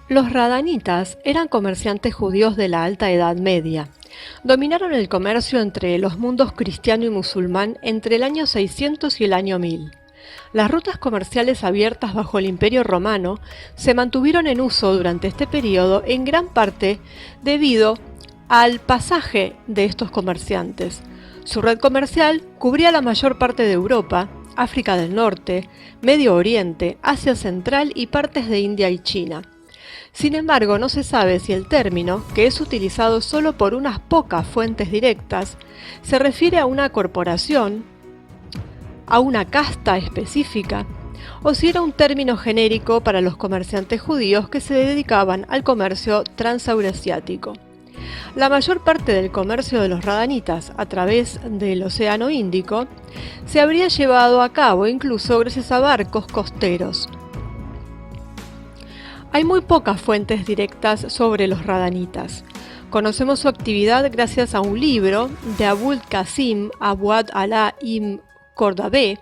Los radanitas eran comerciantes judíos de la Alta Edad Media. Dominaron el comercio entre los mundos cristiano y musulmán entre el año 600 y el año 1000. Las rutas comerciales abiertas bajo el Imperio Romano se mantuvieron en uso durante este periodo en gran parte debido al pasaje de estos comerciantes. Su red comercial cubría la mayor parte de Europa, África del Norte, Medio Oriente, Asia Central y partes de India y China. Sin embargo, no se sabe si el término, que es utilizado solo por unas pocas fuentes directas, se refiere a una corporación, a una casta específica, o si era un término genérico para los comerciantes judíos que se dedicaban al comercio transeuroasiático. La mayor parte del comercio de los radanitas a través del Océano Índico se habría llevado a cabo incluso gracias a barcos costeros. Hay muy pocas fuentes directas sobre los radanitas. Conocemos su actividad gracias a un libro de Abul Qasim Abu'l Ala ibn Qordabeh,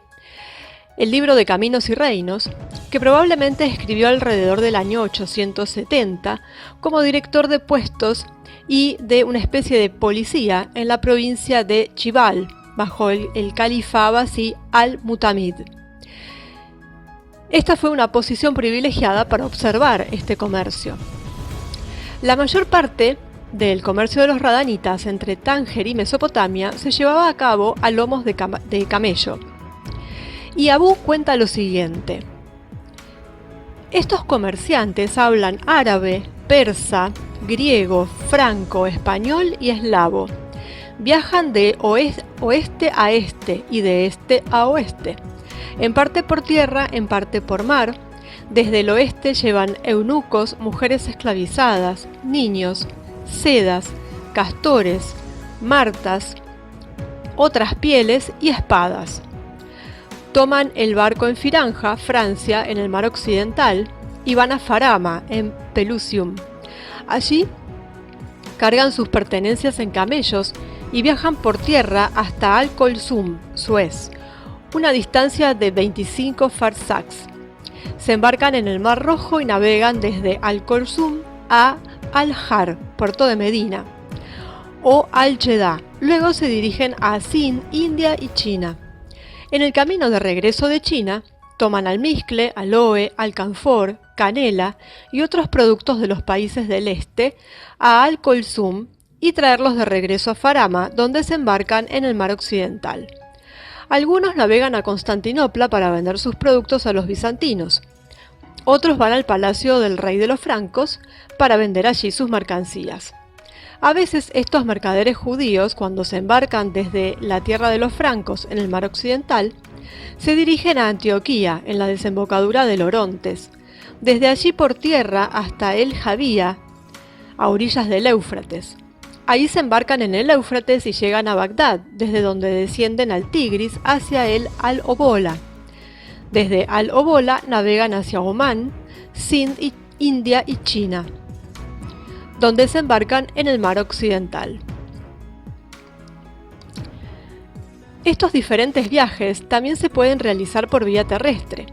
el libro de Caminos y Reinos, que probablemente escribió alrededor del año 870 como director de puestos y de una especie de policía en la provincia de Chibal, bajo el califa abasí al-Mutamid. Esta fue una posición privilegiada para observar este comercio. La mayor parte del comercio de los radanitas entre Tánger y Mesopotamia se llevaba a cabo a lomos de camello. Y Abú cuenta lo siguiente: estos comerciantes hablan árabe, persa, griego, franco, español y eslavo. Viajan de oeste a este y de este a oeste, en parte por tierra, en parte por mar. Desde el oeste llevan eunucos, mujeres esclavizadas, niños, sedas, castores, martas, otras pieles y espadas. Toman el barco en Firanja, Francia, en el mar occidental, y van a Farama, en Pelusium. Allí cargan sus pertenencias en camellos y viajan por tierra hasta Al-Kulsum, Suez, una distancia de 25 farsakhs. Se embarcan en el Mar Rojo y navegan desde Al-Kulsum a Al-Har, puerto de Medina, o Al-Jeddah. Luego se dirigen a Sind, India y China. En el camino de regreso de China, toman almizcle, aloe, alcanfor, canela y otros productos de los países del este a Al-Kulsum y traerlos de regreso a Farama, donde se embarcan en el mar occidental. Algunos navegan a Constantinopla para vender sus productos a los bizantinos. Otros van al palacio del rey de los francos para vender allí sus mercancías. A veces estos mercaderes judíos, cuando se embarcan desde la tierra de los francos en el mar occidental, se dirigen a Antioquía, en la desembocadura del Orontes, desde allí por tierra hasta el Javía, a orillas del Éufrates. Ahí se embarcan en el Éufrates y llegan a Bagdad, desde donde descienden al Tigris hacia el Al-Obola. Desde Al-Obola navegan hacia Omán, Sind, India y China, donde se embarcan en el mar occidental. Estos diferentes viajes también se pueden realizar por vía terrestre.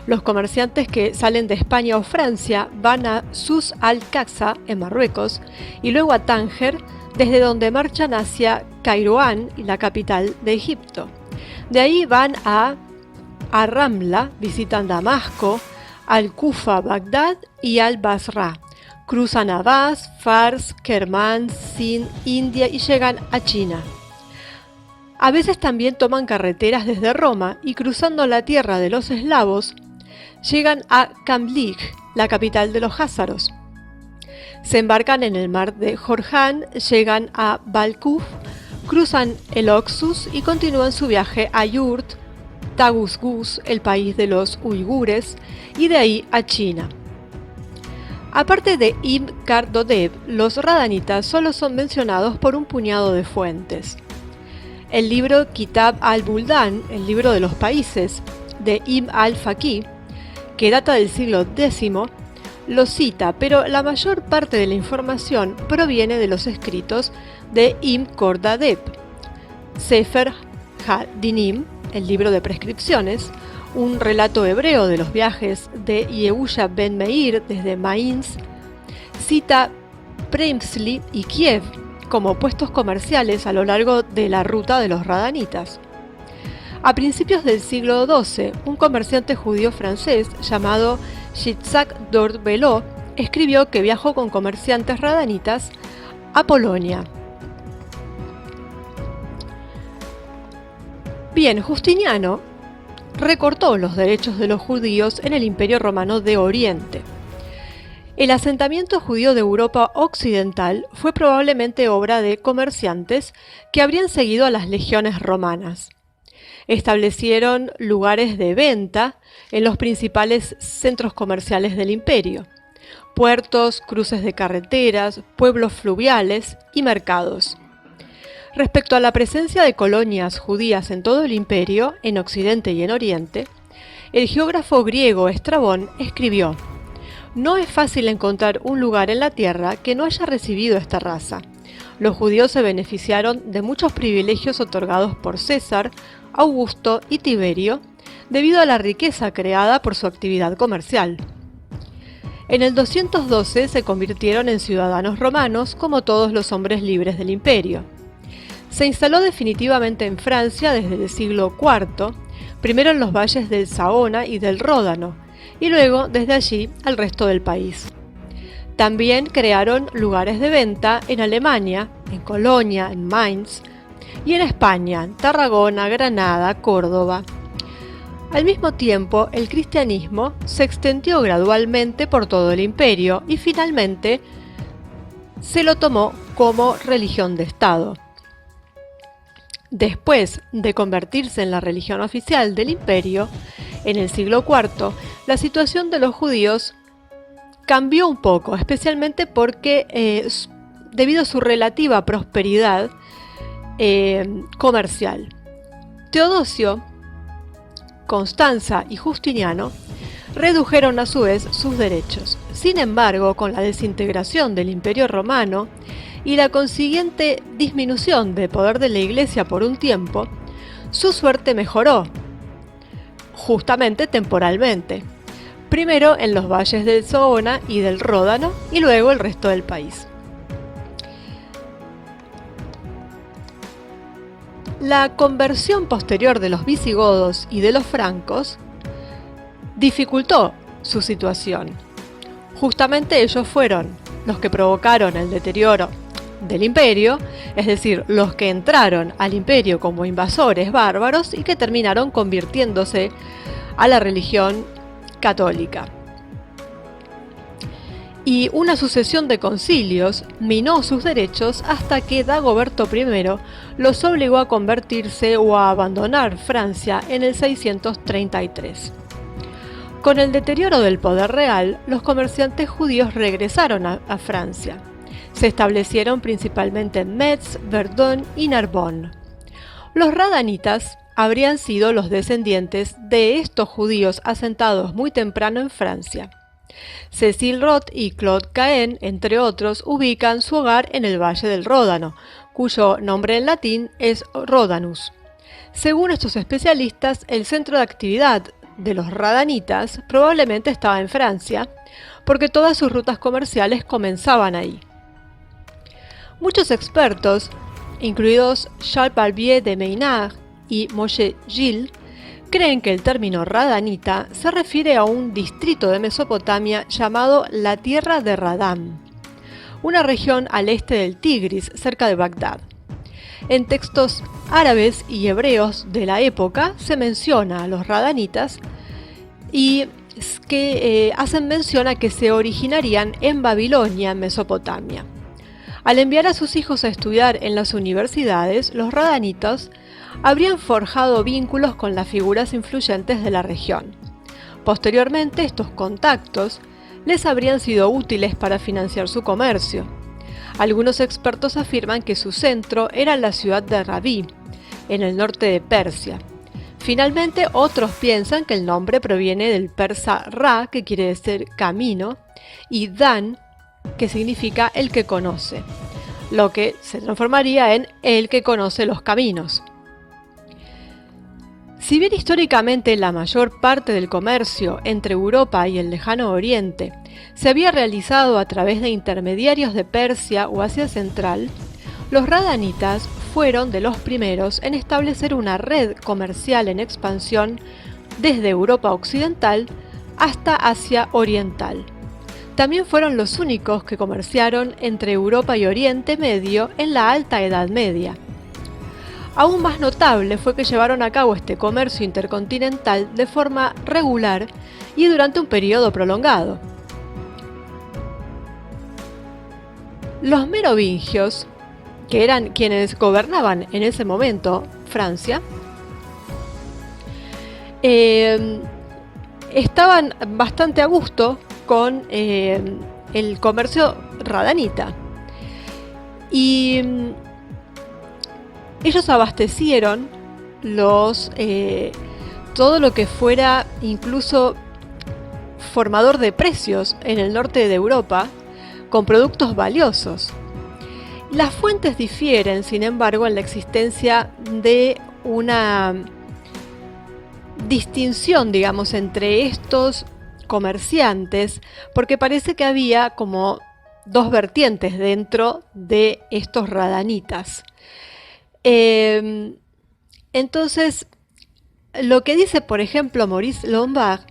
Los comerciantes que salen de España o Francia van a Sus al-Qaxa, en Marruecos, y luego a Tánger, desde donde marchan hacia Kairouán, la capital de Egipto. De ahí van a Ramla, visitan Damasco, Al-Kufa, Bagdad y Al-Basra. Cruzan Abbas, Fars, Kermán, Sind, India y llegan a China. A veces también toman carreteras desde Roma y cruzando la tierra de los eslavos, llegan a Kamlik, la capital de los házaros. Se embarcan en el mar de Jorján, llegan a Balkuf, cruzan el Oxus y continúan su viaje a Yurt, Tagusgus, el país de los uigures, y de ahí a China. Aparte de Ibn Khaldun, los radanitas solo son mencionados por un puñado de fuentes. El libro Kitab al-Buldan, el libro de los países, de Ibn al-Faqih, que data del siglo X, lo cita, pero la mayor parte de la información proviene de los escritos de Ibn Khordadbeh, Sefer ha-Dinim, el libro de prescripciones, un relato hebreo de los viajes de Yehuya ben Meir desde Mainz cita Przemysl y Kiev como puestos comerciales a lo largo de la ruta de los radanitas. A principios del siglo XII, un comerciante judío francés llamado Yitzhak d'Orvelot escribió que viajó con comerciantes radanitas a Polonia. Bien, Justiniano recortó los derechos de los judíos en el Imperio Romano de Oriente. El asentamiento judío de Europa Occidental fue probablemente obra de comerciantes que habrían seguido a las legiones romanas. Establecieron lugares de venta en los principales centros comerciales del imperio: puertos, cruces de carreteras, pueblos fluviales y mercados. Respecto a la presencia de colonias judías en todo el imperio, en Occidente y en Oriente, el geógrafo griego Estrabón escribió: «No es fácil encontrar un lugar en la tierra que no haya recibido esta raza. Los judíos se beneficiaron de muchos privilegios otorgados por César, Augusto y Tiberio, debido a la riqueza creada por su actividad comercial». En el 212 se convirtieron en ciudadanos romanos como todos los hombres libres del imperio. Se instaló definitivamente en Francia desde el siglo IV, primero en los valles del Saona y del Ródano, y luego desde allí al resto del país. También crearon lugares de venta en Alemania, en Colonia, en Mainz, y en España, en Tarragona, Granada, Córdoba. Al mismo tiempo, el cristianismo se extendió gradualmente por todo el imperio y finalmente se lo tomó como religión de Estado. Después de convertirse en la religión oficial del imperio, en el siglo IV, la situación de los judíos cambió un poco, especialmente porque debido a su relativa prosperidad comercial. Teodosio, Constanza y Justiniano redujeron a su vez sus derechos. Sin embargo, con la desintegración del Imperio Romano y la consiguiente disminución del poder de la Iglesia por un tiempo, su suerte mejoró, justamente temporalmente, primero en los valles del Saona y del Ródano y luego el resto del país. La conversión posterior de los visigodos y de los francos dificultó su situación. Justamente ellos fueron los que provocaron el deterioro del imperio, es decir, los que entraron al imperio como invasores bárbaros y que terminaron convirtiéndose a la religión católica. Y una sucesión de concilios minó sus derechos hasta que Dagoberto I los obligó a convertirse o a abandonar Francia en el 633. Con el deterioro del poder real, los comerciantes judíos regresaron a Francia. Se establecieron principalmente en Metz, Verdun y Narbonne. Los radanitas habrían sido los descendientes de estos judíos asentados muy temprano en Francia. Cécile Roth y Claude Cahen, entre otros, ubican su hogar en el Valle del Ródano, cuyo nombre en latín es Rodanus. Según estos especialistas, el centro de actividad de los radanitas probablemente estaba en Francia, porque todas sus rutas comerciales comenzaban ahí. Muchos expertos, incluidos Charles Barbier de Maynard y Moshe Gil, creen que el término radanita se refiere a un distrito de Mesopotamia llamado la Tierra de Radam, una región al este del Tigris, cerca de Bagdad. En textos árabes y hebreos de la época se menciona a los radanitas y que hacen mención a que se originarían en Babilonia, Mesopotamia. Al enviar a sus hijos a estudiar en las universidades, los radanitas habrían forjado vínculos con las figuras influyentes de la región. Posteriormente, estos contactos les habrían sido útiles para financiar su comercio. Algunos expertos afirman que su centro era la ciudad de Rabí, en el norte de Persia. Finalmente, otros piensan que el nombre proviene del persa Ra, que quiere decir camino, y Dan, que significa el que conoce, lo que se transformaría en el que conoce los caminos. Si bien históricamente la mayor parte del comercio entre Europa y el Lejano Oriente se había realizado a través de intermediarios de Persia o Asia Central, los radanitas fueron de los primeros en establecer una red comercial en expansión desde Europa Occidental hasta Asia Oriental. También fueron los únicos que comerciaron entre Europa y Oriente Medio en la Alta Edad Media. Aún más notable fue que llevaron a cabo este comercio intercontinental de forma regular y durante un periodo prolongado. Los merovingios, que eran quienes gobernaban en ese momento Francia, estaban bastante a gusto con el comercio radanita. Y ellos abastecieron todo lo que fuera incluso formador de precios en el norte de Europa con productos valiosos. Las fuentes difieren, sin embargo, en la existencia de una distinción, digamos, entre estos comerciantes, porque parece que había como dos vertientes dentro de estos radanitas. Entonces, lo que dice, por ejemplo, Maurice Lombard,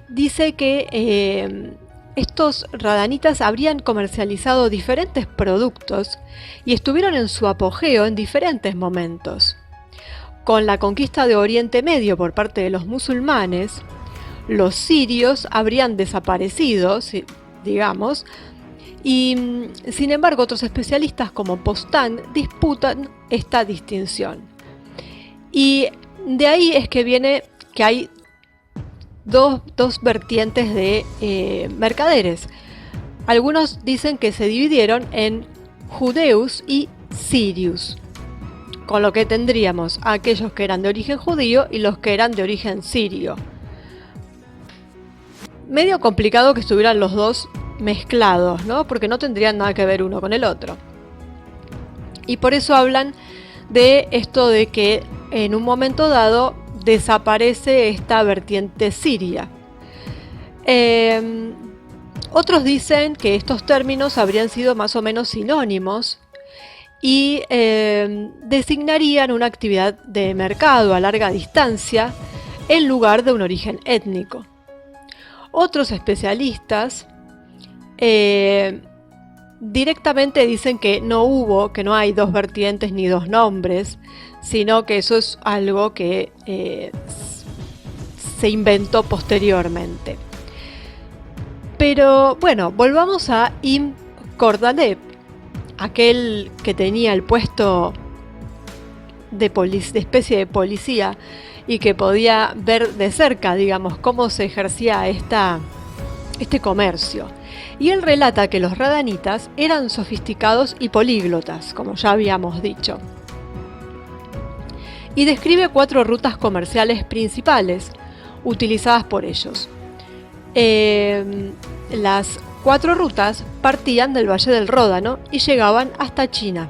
dice que estos radanitas habrían comercializado diferentes productos y estuvieron en su apogeo en diferentes momentos. Con la conquista de Oriente Medio por parte de los musulmanes, los sirios habrían desaparecido, digamos, y sin embargo otros especialistas como Postan disputan esta distinción. Y de ahí es que viene que hay dos vertientes de mercaderes. Algunos dicen que se dividieron en judeus y sirius, con lo que tendríamos a aquellos que eran de origen judío y los que eran de origen sirio. Medio complicado que estuvieran los dos mezclados, ¿no? Porque no tendrían nada que ver uno con el otro. Y por eso hablan de esto de que en un momento dado desaparece esta vertiente siria. Otros dicen que estos términos habrían sido más o menos sinónimos y designarían una actividad de mercado a larga distancia en lugar de un origen étnico. Otros especialistas directamente dicen que no hay dos vertientes ni dos nombres, sino que eso es algo que se inventó posteriormente. Pero bueno, volvamos a Ibn Khordadbeh, aquel que tenía el puesto de especie de policía y que podía ver de cerca, digamos, cómo se ejercía este comercio. Y él relata que los radanitas eran sofisticados y políglotas, como ya habíamos dicho. Y describe 4 rutas comerciales principales utilizadas por ellos. Las 4 rutas partían del Valle del Ródano y llegaban hasta China.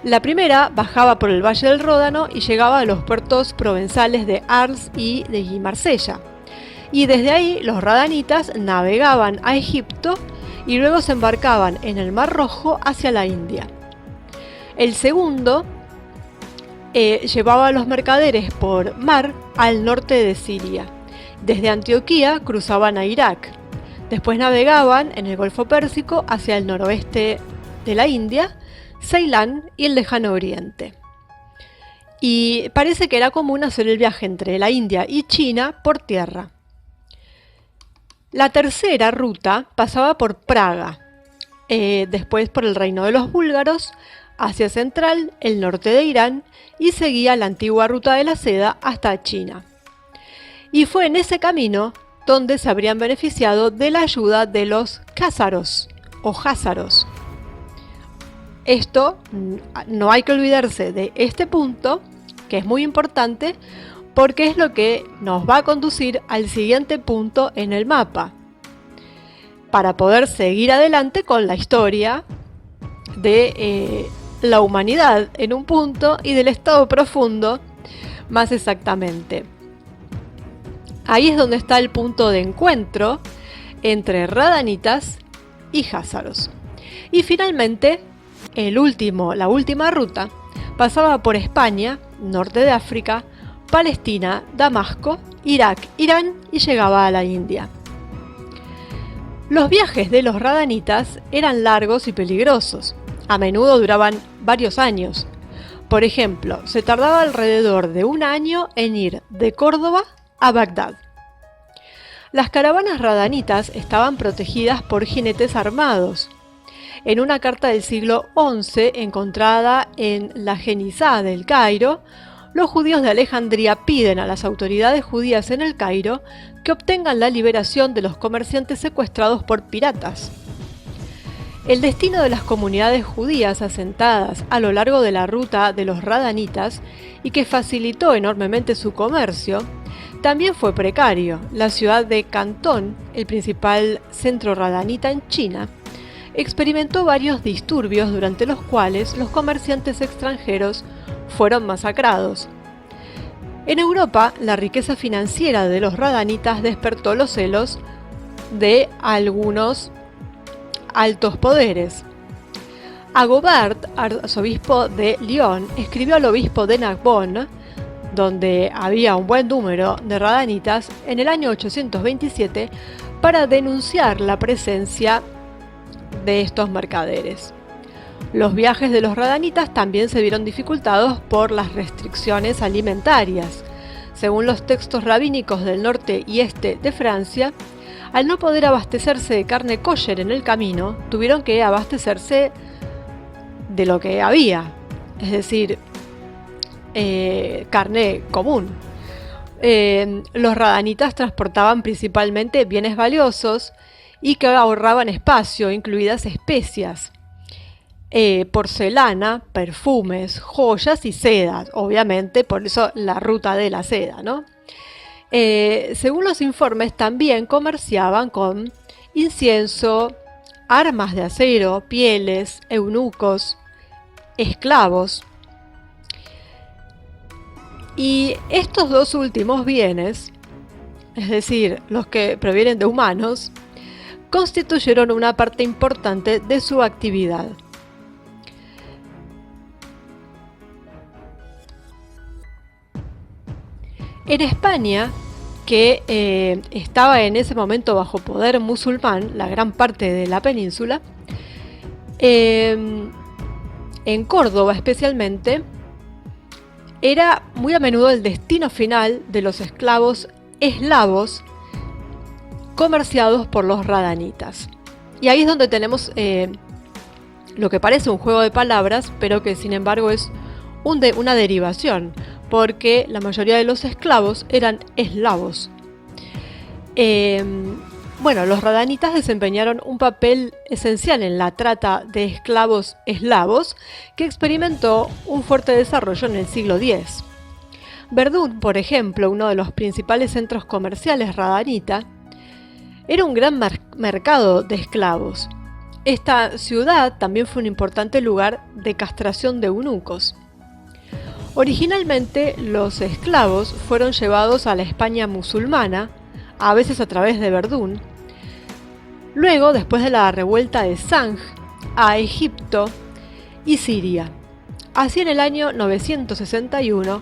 La primera bajaba por el Valle del Ródano y llegaba a los puertos provenzales de Arles y de Marsella. Y desde ahí los radanitas navegaban a Egipto y luego se embarcaban en el Mar Rojo hacia la India. El segundo llevaba a los mercaderes por mar al norte de Siria. Desde Antioquía cruzaban a Irak. Después navegaban en el Golfo Pérsico hacia el noroeste de la India, Ceilán y el Lejano Oriente. Y parece que era común hacer el viaje entre la India y China por tierra. La tercera ruta pasaba por Praga, después por el reino de los búlgaros, Asia Central, el norte de Irán y seguía la antigua ruta de la seda hasta China. Y fue en ese camino donde se habrían beneficiado de la ayuda de los cázaros o jázaros. Esto, no hay que olvidarse de este punto, que es muy importante, porque es lo que nos va a conducir al siguiente punto en el mapa, para poder seguir adelante con la historia de la humanidad en un punto y del estado profundo, más exactamente. Ahí es donde está el punto de encuentro entre radanitas y jázaros. Y finalmente, la última ruta pasaba por España, norte de África, Palestina, Damasco, Irak, Irán y llegaba a la India. Los viajes de los radanitas eran largos y peligrosos. A menudo duraban varios años. Por ejemplo, se tardaba alrededor de un año en ir de Córdoba a Bagdad. Las caravanas radanitas estaban protegidas por jinetes armados. En una carta del siglo XI encontrada en la Genizá del Cairo, los judíos de Alejandría piden a las autoridades judías en el Cairo que obtengan la liberación de los comerciantes secuestrados por piratas. El destino de las comunidades judías asentadas a lo largo de la ruta de los radanitas y que facilitó enormemente su comercio, también fue precario. La ciudad de Cantón, el principal centro radanita en China, experimentó varios disturbios durante los cuales los comerciantes extranjeros fueron masacrados. En Europa, la riqueza financiera de los radanitas despertó los celos de algunos altos poderes. Agobert, arzobispo de Lyon, escribió al obispo de Narbonne, donde había un buen número de radanitas, en el año 827 para denunciar la presencia de estos mercaderes. Los viajes de los radanitas también se vieron dificultados por las restricciones alimentarias. Según los textos rabínicos del norte y este de Francia, al no poder abastecerse de carne kosher en el camino, tuvieron que abastecerse de lo que había, es decir, carne común. Los radanitas transportaban principalmente bienes valiosos y que ahorraban espacio, incluidas especias, porcelana, perfumes, joyas y sedas, obviamente, por eso la ruta de la seda, ¿no? Según los informes, también comerciaban con incienso, armas de acero, pieles, eunucos, esclavos. Y estos dos últimos bienes, es decir, los que provienen de humanos, constituyeron una parte importante de su actividad. En España, que estaba en ese momento bajo poder musulmán, la gran parte de la península, en Córdoba especialmente, era muy a menudo el destino final de los esclavos eslavos comerciados por los radanitas. Y ahí es donde tenemos lo que parece un juego de palabras, pero que sin embargo es una derivación, porque la mayoría de los esclavos eran eslavos. Los radanitas desempeñaron un papel esencial en la trata de esclavos eslavos, que experimentó un fuerte desarrollo en el siglo X. Verdún, por ejemplo, uno de los principales centros comerciales radanita, era un gran mercado de esclavos. Esta ciudad también fue un importante lugar de castración de eunucos. Originalmente, los esclavos fueron llevados a la España musulmana, a veces a través de Verdún. Luego, después de la revuelta de Zanj, a Egipto y Siria. Así, en el año 961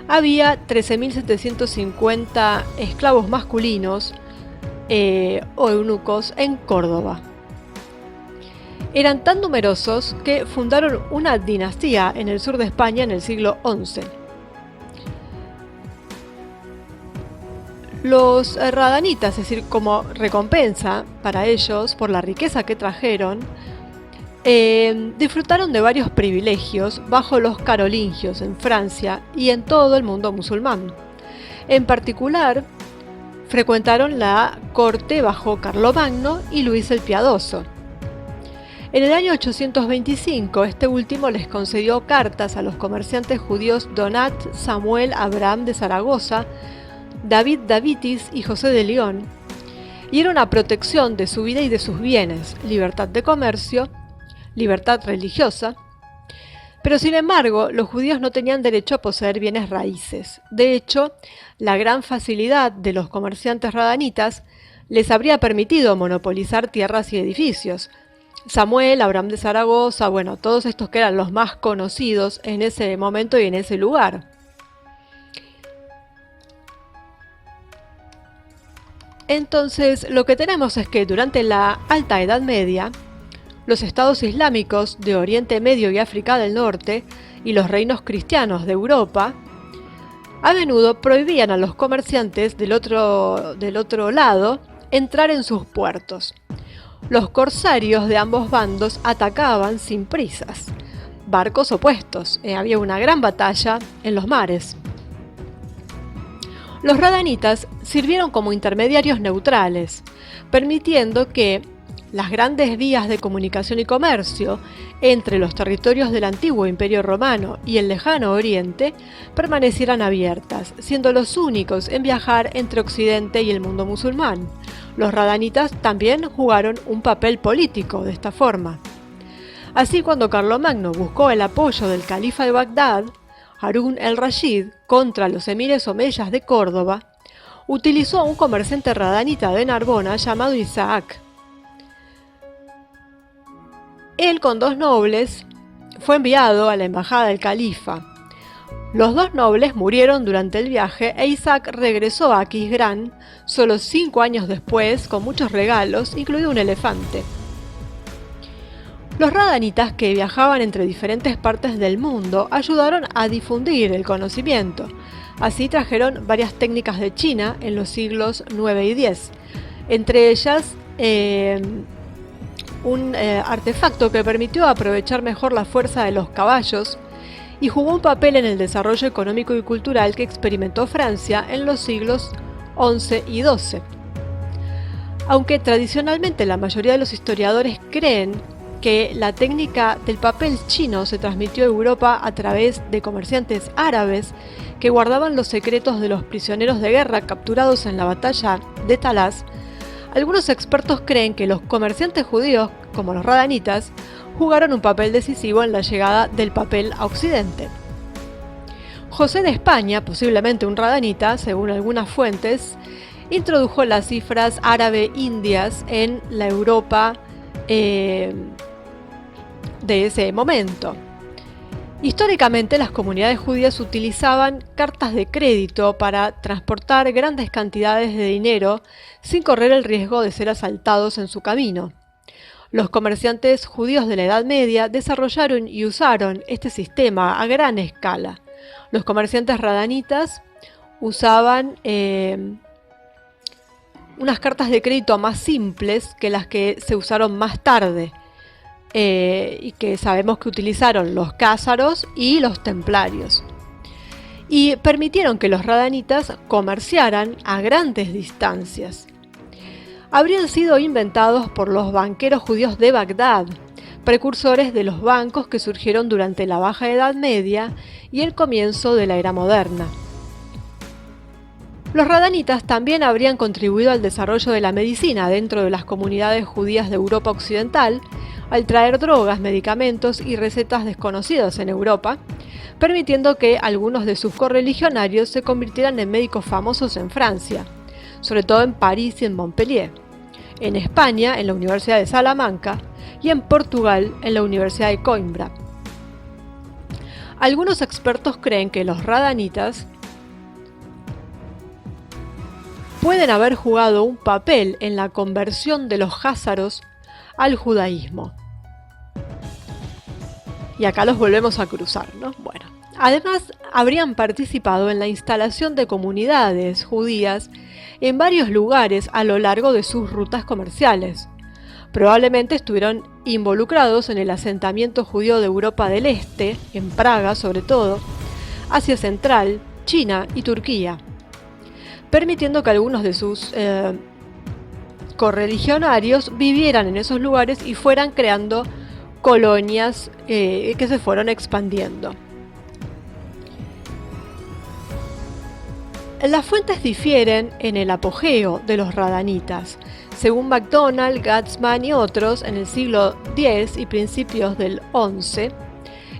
había 13.750 esclavos masculinos o eunucos en Córdoba. Eran tan numerosos que fundaron una dinastía en el sur de España en el siglo XI. Los radanitas, es decir, como recompensa para ellos por la riqueza que trajeron, disfrutaron de varios privilegios bajo los carolingios en Francia y en todo el mundo musulmán. En particular, frecuentaron la corte bajo Carlomagno y Luis el Piadoso. En el año 825, este último les concedió cartas a los comerciantes judíos Donat, Samuel, Abraham de Zaragoza, David Davitis y José de León, y era una protección de su vida y de sus bienes, libertad de comercio, libertad religiosa, Pero sin embargo, los judíos no tenían derecho a poseer bienes raíces. De hecho, la gran facilidad de los comerciantes radanitas les habría permitido monopolizar tierras y edificios. Samuel, Abraham de Zaragoza, bueno, todos estos que eran los más conocidos en ese momento y en ese lugar. Entonces, lo que tenemos es que durante la Alta Edad Media, los estados islámicos de Oriente Medio y África del Norte y los reinos cristianos de Europa a menudo prohibían a los comerciantes del otro lado entrar en sus puertos. Los corsarios de ambos bandos atacaban sin prisas. Barcos opuestos, había una gran batalla en los mares. Los radanitas sirvieron como intermediarios neutrales, permitiendo que las grandes vías de comunicación y comercio entre los territorios del antiguo Imperio Romano y el lejano Oriente permanecieran abiertas, siendo los únicos en viajar entre Occidente y el mundo musulmán. Los radanitas también jugaron un papel político de esta forma. Así, cuando Carlomagno buscó el apoyo del califa de Bagdad, Harún el-Rashid, contra los emires omeyas de Córdoba, utilizó a un comerciante radanita de Narbona llamado Isaac. Él, con 2 nobles, fue enviado a la embajada del califa. Los 2 nobles murieron durante el viaje e Isaac regresó a Aquisgrán solo 5 años después con muchos regalos, incluido un elefante. Los radanitas, que viajaban entre diferentes partes del mundo, ayudaron a difundir el conocimiento. Así trajeron varias técnicas de China en los siglos IX y X, entre ellas un artefacto que permitió aprovechar mejor la fuerza de los caballos y jugó un papel en el desarrollo económico y cultural que experimentó Francia en los siglos XI y XII. Aunque tradicionalmente la mayoría de los historiadores creen que la técnica del papel chino se transmitió a Europa a través de comerciantes árabes que guardaban los secretos de los prisioneros de guerra capturados en la batalla de Talas, algunos expertos creen que los comerciantes judíos, como los radanitas, jugaron un papel decisivo en la llegada del papel a Occidente. José de España, posiblemente un radanita, según algunas fuentes, introdujo las cifras árabe-indias en la Europa de ese momento. Históricamente, las comunidades judías utilizaban cartas de crédito para transportar grandes cantidades de dinero sin correr el riesgo de ser asaltados en su camino. Los comerciantes judíos de la Edad Media desarrollaron y usaron este sistema a gran escala. Los comerciantes radanitas usaban unas cartas de crédito más simples que las que se usaron más tarde. Y que sabemos que utilizaron los cázaros y los templarios. Y permitieron que los radanitas comerciaran a grandes distancias. Habrían sido inventados por los banqueros judíos de Bagdad, precursores de los bancos que surgieron durante la Baja Edad Media y el comienzo de la Era Moderna. Los radanitas también habrían contribuido al desarrollo de la medicina dentro de las comunidades judías de Europa Occidental, al traer drogas, medicamentos y recetas desconocidas en Europa, permitiendo que algunos de sus correligionarios se convirtieran en médicos famosos en Francia, sobre todo en París y en Montpellier, en España en la Universidad de Salamanca y en Portugal en la Universidad de Coimbra. Algunos expertos creen que los radanitas pueden haber jugado un papel en la conversión de los jázaros al judaísmo. Y acá los volvemos a cruzar, ¿no? Bueno, además habrían participado en la instalación de comunidades judías en varios lugares a lo largo de sus rutas comerciales. Probablemente estuvieron involucrados en el asentamiento judío de Europa del Este, en Praga sobre todo, Asia Central, China y Turquía, permitiendo que algunos de sus correligionarios vivieran en esos lugares y fueran creando colonias que se fueron expandiendo. Las fuentes difieren en el apogeo de los radanitas. Según MacDonald, Gatzman y otros, en el siglo X y principios del XI,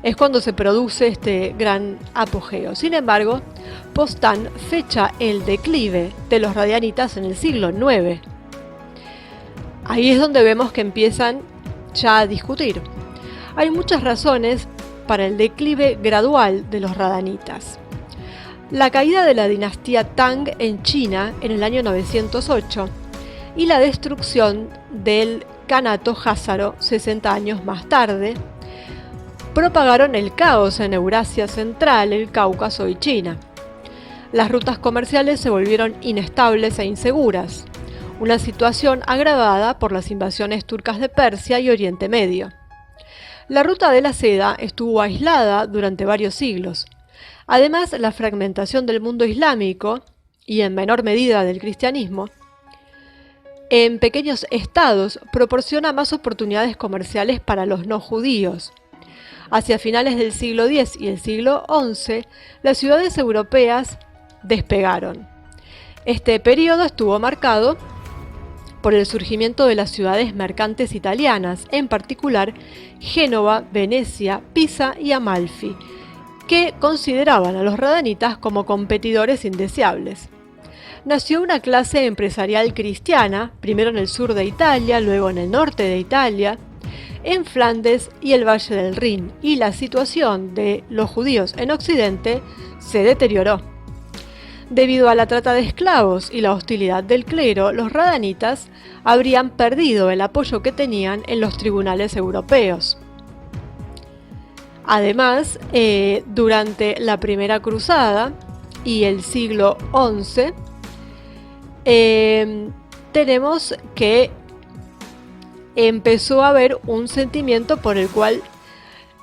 es cuando se produce este gran apogeo. Sin embargo, Postan fecha el declive de los radianitas en el siglo IX. Ahí es donde vemos que empiezan ya a discutir. Hay muchas razones para el declive gradual de los radanitas. La caída de la dinastía Tang en China en el año 908 y la destrucción del Kanato Házaro 60 años más tarde propagaron el caos en Eurasia Central, el Cáucaso y China. Las rutas comerciales se volvieron inestables e inseguras, una situación agravada por las invasiones turcas de Persia y Oriente Medio. La ruta de la seda estuvo aislada durante varios siglos. Además, la fragmentación del mundo islámico, y en menor medida del cristianismo, en pequeños estados proporciona más oportunidades comerciales para los no judíos. Hacia finales del siglo X y el siglo XI, las ciudades europeas despegaron. Este periodo estuvo marcado por el surgimiento de las ciudades mercantes italianas, en particular Génova, Venecia, Pisa y Amalfi, que consideraban a los radanitas como competidores indeseables. Nació una clase empresarial cristiana, primero en el sur de Italia, luego en el norte de Italia, en Flandes y el Valle del Rin, y la situación de los judíos en Occidente se deterioró. Debido a la trata de esclavos y la hostilidad del clero, los radanitas habrían perdido el apoyo que tenían en los tribunales europeos. Además, durante la Primera Cruzada y el siglo XI, tenemos que empezó a haber un sentimiento por el cual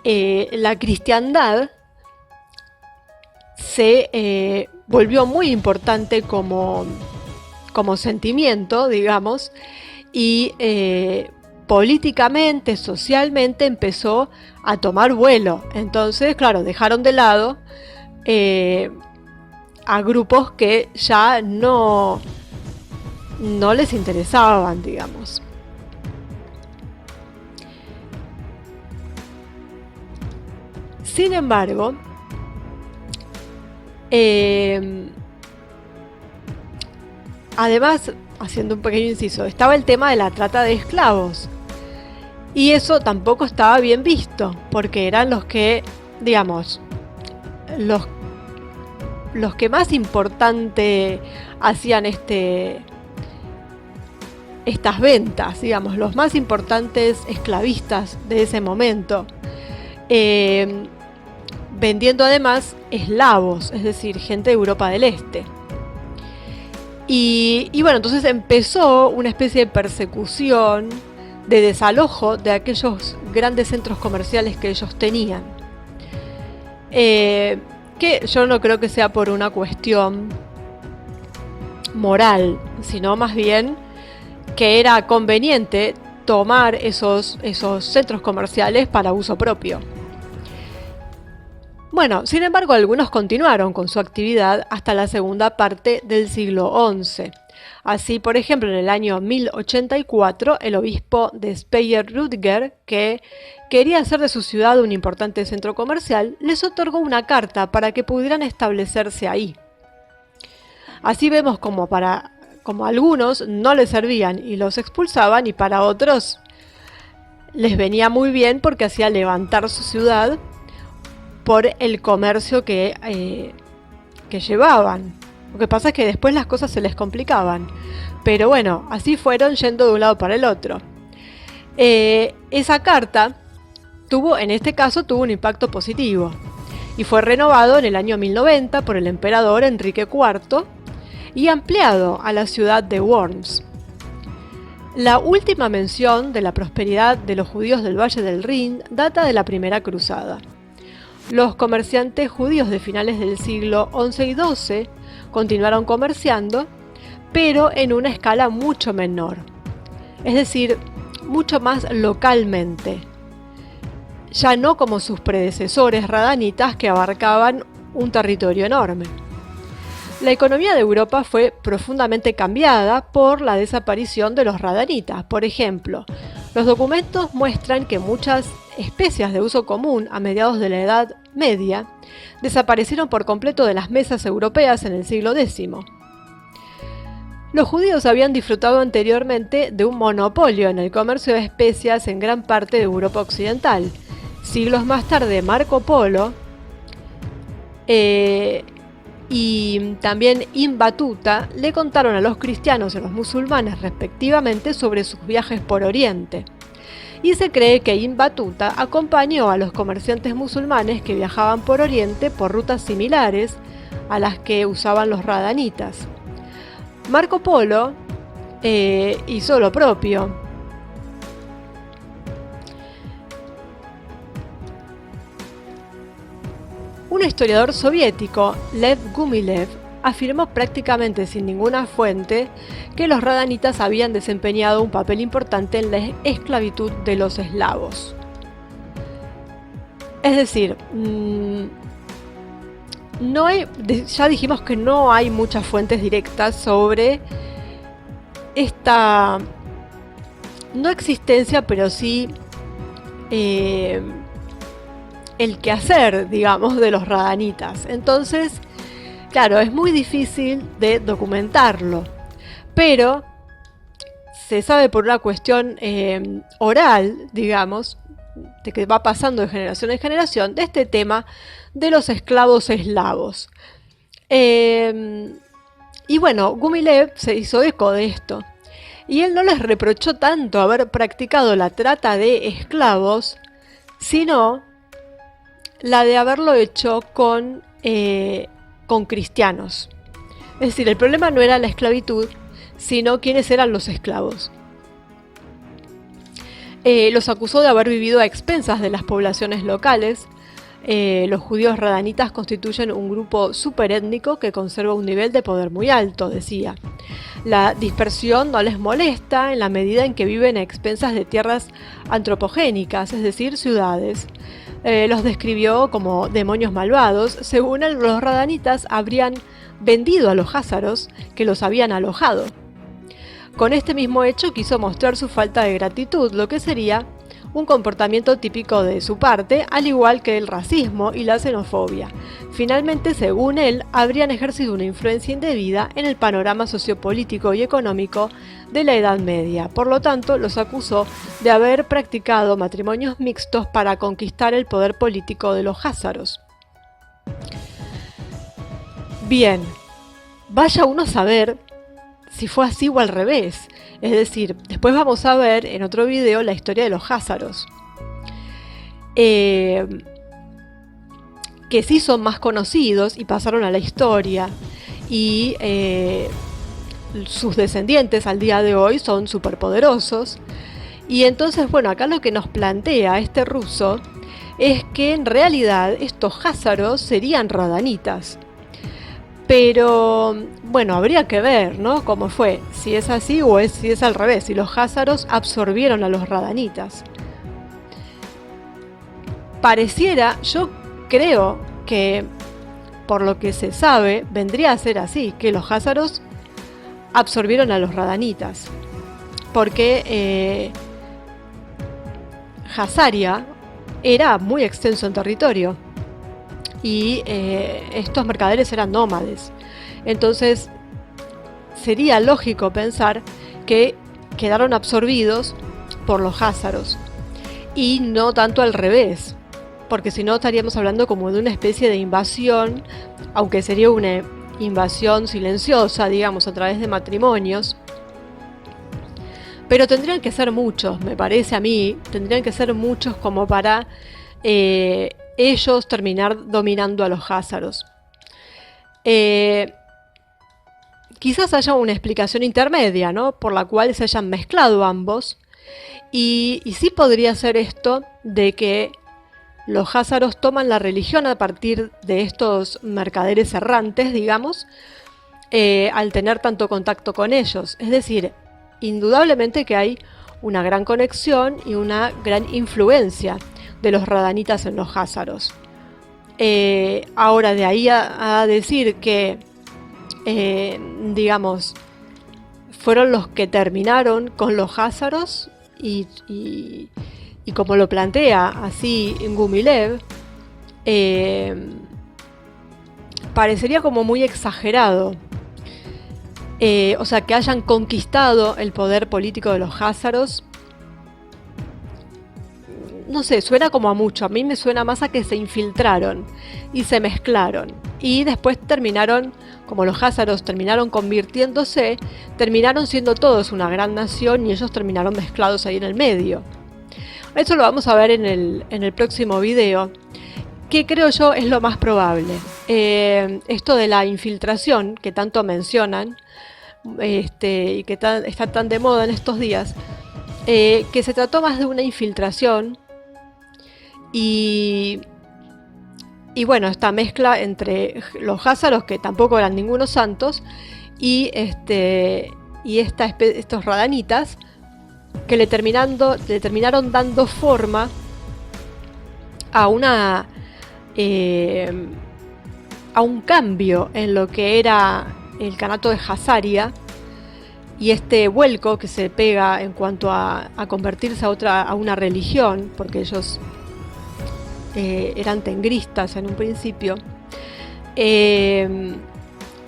la cristiandad se volvió muy importante como sentimiento, digamos, y políticamente, socialmente empezó a tomar vuelo. Entonces, claro, dejaron de lado a grupos que ya no les interesaban, digamos. Sin embargo, además, haciendo un pequeño inciso, estaba el tema de la trata de esclavos. Y eso tampoco estaba bien visto, porque eran los que, digamos, los que más importante hacían estas ventas, digamos, los más importantes esclavistas de ese momento. Vendiendo además eslavos, es decir, gente de Europa del Este. Y bueno, entonces empezó una especie de persecución, de desalojo de aquellos grandes centros comerciales que ellos tenían. Que yo no creo que sea por una cuestión moral, sino más bien que era conveniente tomar esos centros comerciales para uso propio. Bueno, sin embargo, algunos continuaron con su actividad hasta la segunda parte del siglo XI. Así, por ejemplo, en el año 1084, el obispo de Speyer-Rüdiger, que quería hacer de su ciudad un importante centro comercial, les otorgó una carta para que pudieran establecerse ahí. Así vemos como a algunos no les servían y los expulsaban, y para otros les venía muy bien porque hacía levantar su ciudad por el comercio que llevaban. Lo que pasa es que después las cosas se les complicaban. Pero bueno, así fueron yendo de un lado para el otro. Esa carta en este caso tuvo un impacto positivo y fue renovado en el año 1090 por el emperador Enrique IV y ampliado a la ciudad de Worms. La última mención de la prosperidad de los judíos del Valle del Rin data de la Primera Cruzada. Los comerciantes judíos de finales del siglo XI y XII continuaron comerciando, pero en una escala mucho menor, es decir, mucho más localmente, ya no como sus predecesores radanitas que abarcaban un territorio enorme. La economía de Europa fue profundamente cambiada por la desaparición de los radanitas. Por ejemplo, Los documentos muestran que muchas especias de uso común a mediados de la Edad Media desaparecieron por completo de las mesas europeas en el siglo X. Los judíos habían disfrutado anteriormente de un monopolio en el comercio de especias en gran parte de Europa Occidental. Siglos más tarde, Marco Polo y también Ibn Battuta le contaron a los cristianos y a los musulmanes respectivamente sobre sus viajes por Oriente. Y se cree que Ibn Battuta acompañó a los comerciantes musulmanes que viajaban por Oriente por rutas similares a las que usaban los radanitas. Marco Polo hizo lo propio. Un historiador soviético, Lev Gumilev, afirmó prácticamente sin ninguna fuente que los radanitas habían desempeñado un papel importante en la esclavitud de los eslavos. Es decir, ya dijimos que no hay muchas fuentes directas sobre esta no existencia, pero sí el quehacer, digamos, de los radanitas. Entonces, claro, es muy difícil de documentarlo, pero se sabe por una cuestión oral, digamos, de que va pasando de generación en generación, de este tema de los esclavos eslavos. Y bueno, Gumilev se hizo eco de esto, y él no les reprochó tanto haber practicado la trata de esclavos, sino la de haberlo hecho con cristianos. Es decir, el problema no era la esclavitud, sino quiénes eran los esclavos. Los acusó de haber vivido a expensas de las poblaciones locales. Los judíos radanitas constituyen un grupo superétnico que conserva un nivel de poder muy alto, decía. La dispersión no les molesta en la medida en que viven a expensas de tierras antropogénicas, es decir, ciudades. Los describió como demonios malvados. Según él, los radanitas habrían vendido a los házaros que los habían alojado. Con este mismo hecho quiso mostrar su falta de gratitud, lo que sería un comportamiento típico de su parte, al igual que el racismo y la xenofobia. Finalmente, según él, habrían ejercido una influencia indebida en el panorama sociopolítico y económico de la Edad Media. Por lo tanto, los acusó de haber practicado matrimonios mixtos para conquistar el poder político de los házaros. Bien, vaya uno a saber si fue así o al revés. Es decir, después vamos a ver en otro video la historia de los házaros, que sí son más conocidos y pasaron a la historia, y sus descendientes al día de hoy son superpoderosos. Y entonces, bueno, acá lo que nos plantea este ruso es que en realidad estos házaros serían radanitas. Pero, bueno, habría que ver, ¿no?, cómo fue, si es así o si es al revés, si los házaros absorbieron a los radanitas. Pareciera, yo creo que, por lo que se sabe, vendría a ser así, que los házaros absorbieron a los radanitas. Porque Hazaria era muy extenso en territorio. Y estos mercaderes eran nómades. Entonces sería lógico pensar que quedaron absorbidos por los házaros y no tanto al revés, porque si no estaríamos hablando como de una especie de invasión, aunque sería una invasión silenciosa, digamos, a través de matrimonios. Pero tendrían que ser muchos, me parece a mí, tendrían que ser muchos como para ellos terminar dominando a los házaros. Quizás haya una explicación intermedia, ¿no?, por la cual se hayan mezclado ambos, y sí podría ser esto de que los házaros toman la religión a partir de estos mercaderes errantes, digamos, al tener tanto contacto con ellos. Es decir, indudablemente que hay una gran conexión y una gran influencia de los radanitas en los házaros. Ahora, de ahí a decir que, digamos, fueron los que terminaron con los házaros, y como lo plantea así Gumilev, parecería como muy exagerado. O sea, que hayan conquistado el poder político de los házaros. No sé, suena como a mucho. A mí me suena más a que se infiltraron y se mezclaron. Y después terminaron, como los házaros terminaron convirtiéndose, terminaron siendo todos una gran nación y ellos terminaron mezclados ahí en el medio. Eso lo vamos a ver en el próximo video, que creo yo es lo más probable. Esto de la infiltración que tanto mencionan, y que está tan de moda en estos días, que se trató más de una infiltración y bueno, esta mezcla entre los házaros, que tampoco eran ningunos santos, y estos radanitas, que le terminaron dando forma a un cambio en lo que era el Kanato de Hazaria, y este vuelco que se pega en cuanto a convertirse a una religión, porque ellos eran tengristas en un principio.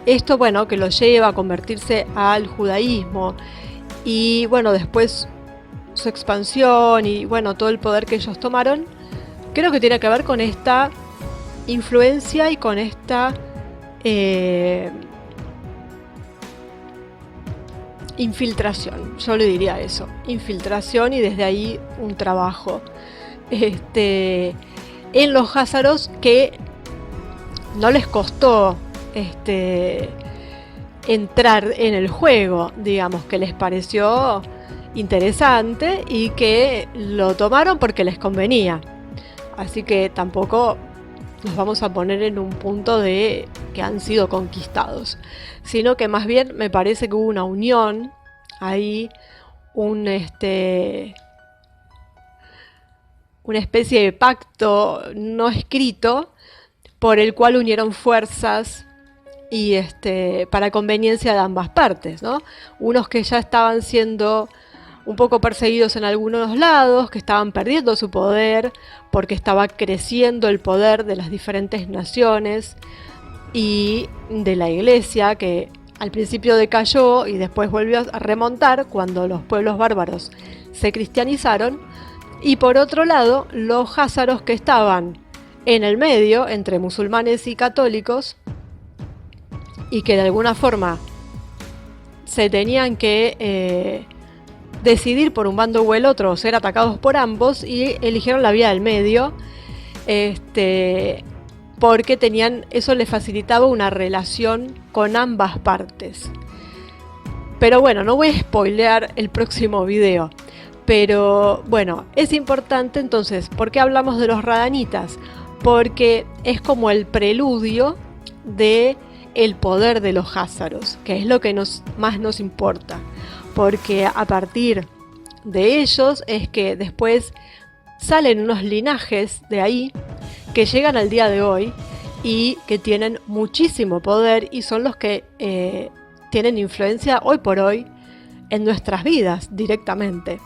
Esto, bueno, que lo lleva a convertirse al judaísmo, y bueno, después su expansión y bueno, todo el poder que ellos tomaron, creo que tiene que ver con esta influencia y con esta infiltración. Yo le diría eso, infiltración, y desde ahí un trabajo en los házaros que no les costó entrar en el juego, digamos, que les pareció interesante y que lo tomaron porque les convenía. Así que tampoco nos vamos a poner en un punto de que han sido conquistados, sino que más bien me parece que hubo una unión ahí, una especie de pacto no escrito por el cual unieron fuerzas y para conveniencia de ambas partes, ¿no? Unos que ya estaban siendo un poco perseguidos en algunos lados, que estaban perdiendo su poder porque estaba creciendo el poder de las diferentes naciones y de la iglesia, que al principio decayó y después volvió a remontar cuando los pueblos bárbaros se cristianizaron. Y por otro lado, los házaros, que estaban en el medio entre musulmanes y católicos, y que de alguna forma se tenían que decidir por un bando o el otro, o ser atacados por ambos, y eligieron la vía del medio, porque eso les facilitaba una relación con ambas partes. Pero bueno, no voy a spoilear el próximo video. Pero bueno, es importante entonces, ¿por qué hablamos de los radanitas? Porque es como el preludio de el poder de los házaros, que es lo que más nos importa, porque a partir de ellos es que después salen unos linajes de ahí que llegan al día de hoy y que tienen muchísimo poder, y son los que tienen influencia hoy por hoy en nuestras vidas directamente.